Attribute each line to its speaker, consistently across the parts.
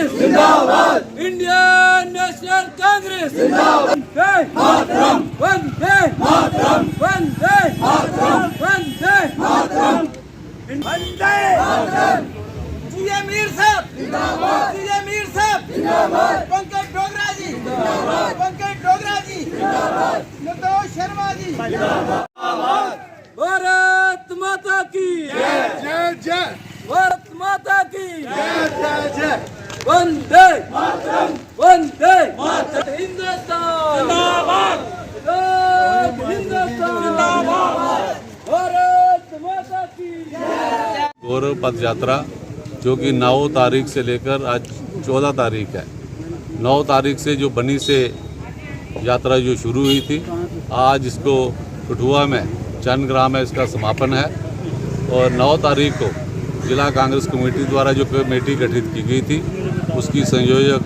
Speaker 1: कांग्रेस जिंदाबाद, Indian national Congress जिंदाबाद, Vande Mataram, Vande Mataram, Vande Mataram, Vande Mataram. CM Mir साहब जिंदाबाद, सीएम मीर साहब जिंदाबाद, पंकज डोगरा जी जिंदाबाद, पंकज डोगरा जी जिंदाबाद, संतोष शर्मा जी जिंदाबाद। भारत माता की जय जय जय, भारत माता की जय जय जय, वंदे मातरम, वंदे मातरम, हिंदुस्तान जिंदाबाद, हिंदुस्तान जिंदाबाद, भारत माता की जय।
Speaker 2: गौरव पद यात्रा जो कि 9 तारीख से लेकर आज 14 तारीख है। 9 तारीख से जो बनी से यात्रा जो शुरू हुई थी, आज इसको कठुआ में चंदग्राम में इसका समापन है। और 9 तारीख को जिला कांग्रेस कमेटी द्वारा जो कमेटी गठित की गई थी, उसकी संयोजक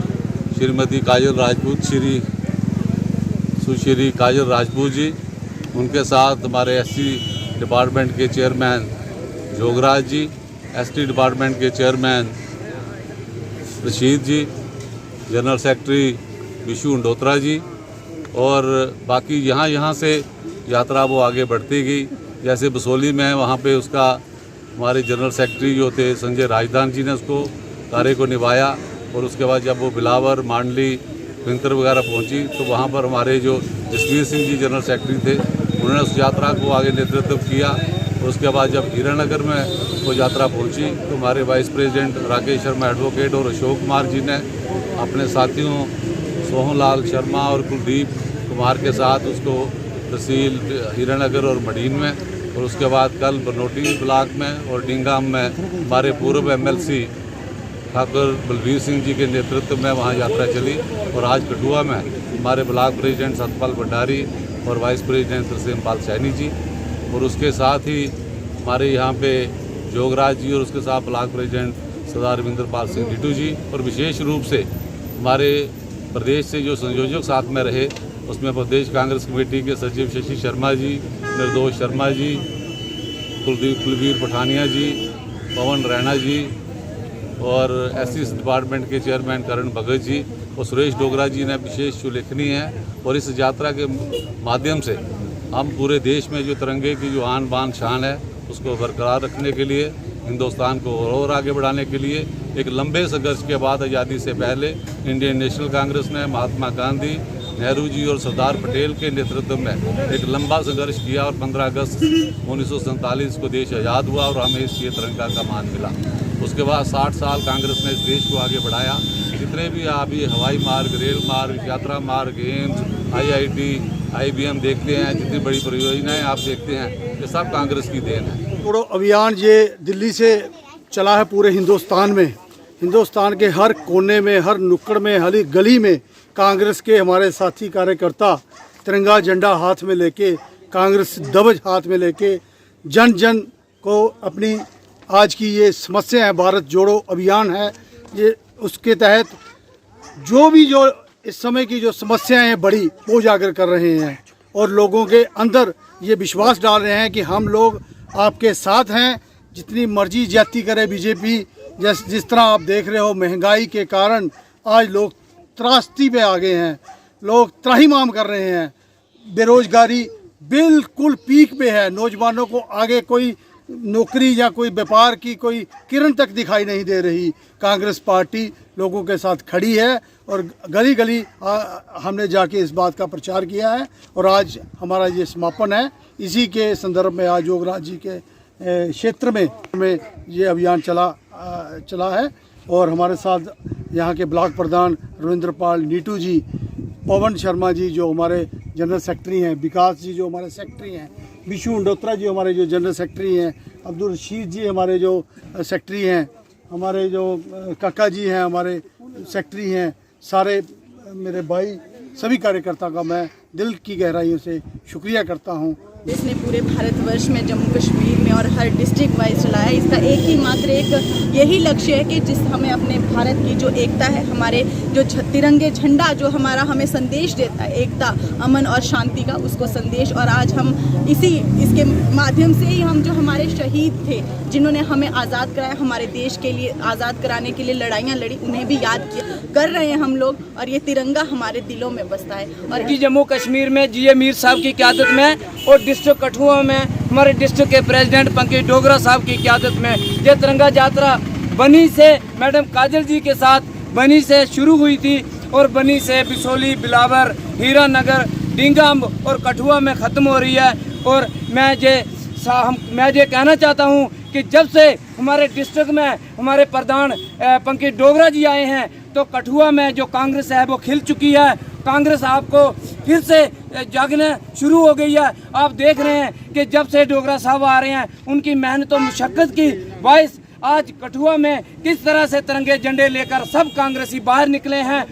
Speaker 2: श्रीमती काजल राजपूत, सुश्री काजल राजपूत जी, उनके साथ हमारे एससी डिपार्टमेंट के चेयरमैन जोगराज जी, एसटी डिपार्टमेंट के चेयरमैन रशीद जी, जनरल सेक्रेटरी विशु अंडोत्रा जी, और बाकी यहाँ से यात्रा वो आगे बढ़ती गई। जैसे बसोली में वहाँ पे उसका हमारे जनरल सेक्रेटरी जो थे संजय राजदान जी ने उसको कार्य को निभाया। और उसके बाद जब वो बिलावर, मांडली, फिंतर वगैरह पहुँची तो वहाँ पर हमारे जो जसवीर सिंह जी जनरल सेक्रेटरी थे, उन्होंने उस यात्रा को आगे नेतृत्व किया। और उसके बाद जब हीरानगर में वो यात्रा पहुँची तो हमारे vice president Rakesh Sharma advocate और अशोक कुमार जी ने अपने साथियों सोहनलाल शर्मा और कुलदीप कुमार के साथ उसको तहसील हीरानगर और मडीन में, और उसके बाद कल बनोटी ब्लॉक में और डिंगाम में हमारे पूर्व एमएलसी ठाकुर बलबीर सिंह जी के नेतृत्व में वहाँ यात्रा चली। और आज कठुआ में हमारे ब्लॉक प्रेसिडेंट सतपाल भंडारी और वाइस प्रेसिडेंट तरसेमपाल सैनी जी, और उसके साथ ही हमारे यहाँ पे जोगराज जी और उसके साथ ब्लॉक प्रेसिडेंट सरदार रविंद्रपाल सिंह नीटू जी, और विशेष रूप से हमारे प्रदेश से जो संयोजक साथ में रहे, उसमें प्रदेश कांग्रेस कमेटी के सचिव शशि शर्मा जी, निर्दोष शर्मा जी, कुलवीर पठानिया जी, पवन रैना जी, और एससी डिपार्टमेंट के चेयरमैन करण भगत जी और सुरेश डोगरा जी ने विशेष उल्लेखनीय है। और इस यात्रा के माध्यम से हम पूरे देश में जो तिरंगे की जो आन बान शान है उसको बरकरार रखने के लिए, हिंदुस्तान को और आगे बढ़ाने के लिए एक लंबे संघर्ष के बाद आज़ादी से पहले इंडियन नेशनल कांग्रेस ने महात्मा गांधी, नेहरू जी और सरदार पटेल के नेतृत्व में एक लंबा संघर्ष किया और 15 अगस्त 1947 को देश आज़ाद हुआ और हमें इस तिरंगा का मान मिला। उसके बाद 60 साल कांग्रेस ने इस देश को आगे बढ़ाया। जितने भी आप ये हवाई मार्ग, रेल मार्ग, यात्रा मार्ग, एम्स, IIT, IBM देखते हैं, जितनी बड़ी परियोजनाएं आप देखते हैं, ये सब कांग्रेस की देन है।
Speaker 3: छोड़ो अभियान ये दिल्ली से चला है पूरे हिंदुस्तान में। हिंदुस्तान के हर कोने में, हर नुक्कड़ में, हर गली में कांग्रेस के हमारे साथी कार्यकर्ता तिरंगा झंडा हाथ में लेके, कांग्रेस ध्वज हाथ में लेके जन जन को अपनी आज की ये समस्या है, भारत जोड़ो अभियान है ये, उसके तहत जो इस समय की जो समस्याएं हैं बड़ी, वो उजागर कर रहे हैं और लोगों के अंदर ये विश्वास डाल रहे हैं कि हम लोग आपके साथ हैं। जितनी मर्जी ज्यादती करे बीजेपी, जिस तरह आप देख रहे हो महंगाई के कारण आज लोग त्रासदी पे आ गए हैं, लोग त्राहिमाम कर रहे हैं, बेरोजगारी बिल्कुल पीक पे है, नौजवानों को आगे कोई नौकरी या कोई व्यापार की कोई किरण तक दिखाई नहीं दे रही। कांग्रेस पार्टी लोगों के साथ खड़ी है और गली गली हमने जाके इस बात का प्रचार किया है और आज हमारा ये समापन है। इसी के संदर्भ में आज जोगराज जी के क्षेत्र में ये अभियान चला है और हमारे साथ यहाँ के ब्लॉक प्रधान रविंद्रपाल नीटू जी, पवन शर्मा जी जो हमारे जनरल सेक्रेटरी हैं, विकास जी जो हमारे सेक्रेटरी हैं, विशु अंडोत्रा जी हमारे जो जनरल सेक्रेटरी हैं, अब्दुल रशीद जी हमारे जो सेक्रेटरी हैं, हमारे जो काका जी हैं हमारे सेक्रेटरी हैं, सारे मेरे भाई, सभी कार्यकर्ता का मैं दिल की गहराइयों से शुक्रिया करता हूँ।
Speaker 4: जिसने पूरे भारतवर्ष में, जम्मू कश्मीर में और हर डिस्ट्रिक्ट वाइज चलाया। इसका एक ही मात्र एक यही लक्ष्य है कि जिस हमें अपने भारत की जो एकता है, हमारे जो तिरंगे झंडा जो हमारा हमें संदेश देता है एकता, अमन और शांति का, उसको संदेश। और आज हम इसके माध्यम से ही हम जो हमारे शहीद थे जिन्होंने हमें आज़ाद कराया, हमारे देश के लिए आज़ाद कराने के लिए लड़ाइयाँ लड़ी, उन्हें भी याद कर रहे हैं हम लोग। और ये तिरंगा हमारे दिलों में बसता है। और
Speaker 1: जम्मू कश्मीर में जी मीर साहब की क़यादत में और डिस्ट्रिक्ट कठुआ में हमारे डिस्ट्रिक्ट के प्रेसिडेंट पंकज डोगरा साहब की क़यादत में ये तिरंगा यात्रा बनी से मैडम काजल जी के साथ बनी से शुरू हुई थी और बनी से बिसोली, बिलावर, हीरानगर, डिंगम और कठुआ में ख़त्म हो रही है। और मैं ये कहना चाहता हूँ कि जब से हमारे डिस्ट्रिक्ट में हमारे प्रधान पंकज डोगरा जी आए हैं तो कठुआ में जो कांग्रेस है वो खिल चुकी है। कांग्रेस आपको फिर से जागना शुरू हो गई है। आप देख रहे हैं कि जब से डोगरा साहब आ रहे हैं उनकी मेहनत और मुशक्क़त की बाइस आज कठुआ में किस तरह से तिरंगे झंडे लेकर सब कांग्रेसी बाहर निकले हैं।